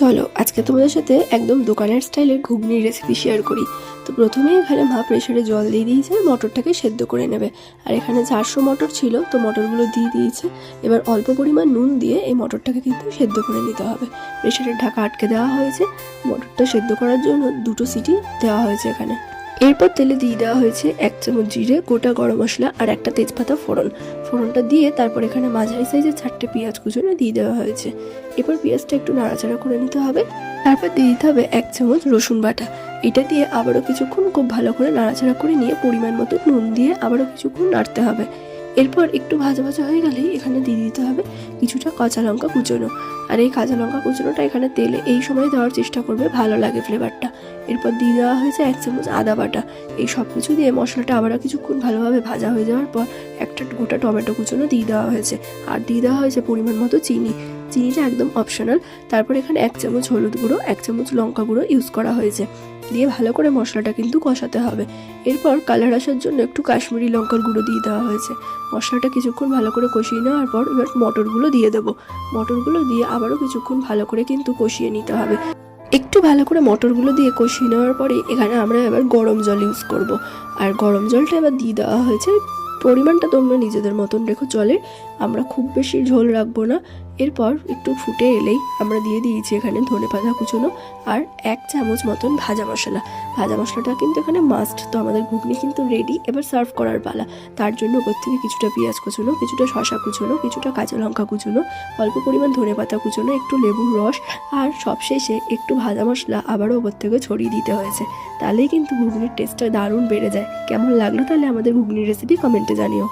চলো আজকে তোমাদের সাথে একদম দোকানের স্টাইলের ঘুগনির রেসিপি শেয়ার করি। তো প্রথমে এখানে মা প্রেসারে জল দিয়ে দিয়েছে, মটরটাকে সেদ্ধ করে নেবে। আর এখানে 400 মটর ছিল, তো মটরগুলো দিয়ে দিয়েছে। এবার অল্প পরিমাণ নুন দিয়ে এই মটরটাকে কিন্তু সেদ্ধ করে নিতে হবে। প্রেসারের ঢাকা আটকে দেওয়া হয়েছে, মটরটা সেদ্ধ করার জন্য 2টো সিটি দেওয়া হয়েছে এখানে। এরপর তেলে দিয়ে দেওয়া হয়েছে 1 চামচ জিরে, গোটা গরম মশলা আর একটা তেজপাতা ফোড়নটা দিয়ে তারপর এখানে মাঝারি সাইজের 4টে পেঁয়াজ কুচনো দিয়ে দেওয়া হয়েছে। এরপর পেঁয়াজটা একটু নাড়াচাড়া করে নিতে হবে। তারপর দিয়ে দিতে হবে 1 চামচ রসুন বাটা। এটা দিয়ে আবারও কিছুক্ষণ খুব ভালো করে নাড়াচাড়া করে নিয়ে পরিমাণ মতো নুন দিয়ে আবারও কিছুক্ষণ নাড়তে হবে। এরপর একটু ভাজা ভাজা হয়ে গেলেই এখানে দিয়ে দিতে হবে কিছুটা কাঁচা লঙ্কা কুচনো। আর এই কাঁচা লঙ্কা কুচনোটা এখানে তেলে এই সময় দেওয়ার চেষ্টা করবে, ভালো লাগে ফ্লেভারটা। এরপর দিয়ে দেওয়া হয়েছে 1 চামচ আদা বাটা। এই সব কিছু দিয়ে মশলাটা আবারও কিছুক্ষণ ভালোভাবে ভাজা হয়ে যাওয়ার পর একটা গোটা টমেটো কুচনো দিয়ে দেওয়া হয়েছে। আর দিয়ে দেওয়া হয়েছে পরিমাণ মতো চিনিটা একদম অপশনাল। তারপর এখানে 1 চামচ হলুদ গুঁড়ো, 1 চামচ লঙ্কা গুঁড়ো ইউজ করা হয়েছে। দিয়ে ভালো করে মশলাটা কিন্তু কষাতে হবে। এরপর কালার আসার জন্য একটু কাশ্মীরি লঙ্কার গুঁড়ো দিয়ে দেওয়া হয়েছে। মশলাটা কিছুক্ষণ ভালো করে কষিয়ে নেওয়ার পর এবার মটরগুলো দিয়ে দেবো। মটরগুলো দিয়ে আবারও কিছুক্ষণ ভালো করে কিন্তু কষিয়ে নিতে হবে। একটু ভালো করে মটরগুলো দিয়ে কষিয়ে নেওয়ার পরে এখানে আমরা এবার গরম জল ইউজ করব। আর গরম জলটা এবার দিয়ে দেওয়া হয়েছে। পরিমাণটা তোমরা নিজেদের মতন রেখো জলের, আমরা খুব বেশি ঝোল রাখবো না। এরপর একটু ফুটে এলেই আমরা দিয়ে দিয়েছি এখানে ধনেপাতা কুচনো আর 1 চামচ মতন ভাজা মশলাটা কিন্তু এখানে মাস্ট। তো আমাদের ঘুগনি কিন্তু রেডি, এবার সার্ভ করার পালা। তার জন্য ওপর থেকে কিছুটা পেঁয়াজ কুচনো, কিছুটা শসা কুচনো, কিছুটা কাঁচা লঙ্কা কুচনো, অল্প পরিমাণ ধনেপাতা কুচনো, একটু লেবুর রস আর সবশেষে একটু ভাজা মশলা আবারও ওপর থেকে ছড়িয়ে দিতে হয়েছে। তাহলেই কিন্তু ঘুগনির টেস্টটা দারুণ বেড়ে যায়। কেমন লাগলো তাহলে আমাদের ঘুগনির রেসিপি কমেন্টে জানিও।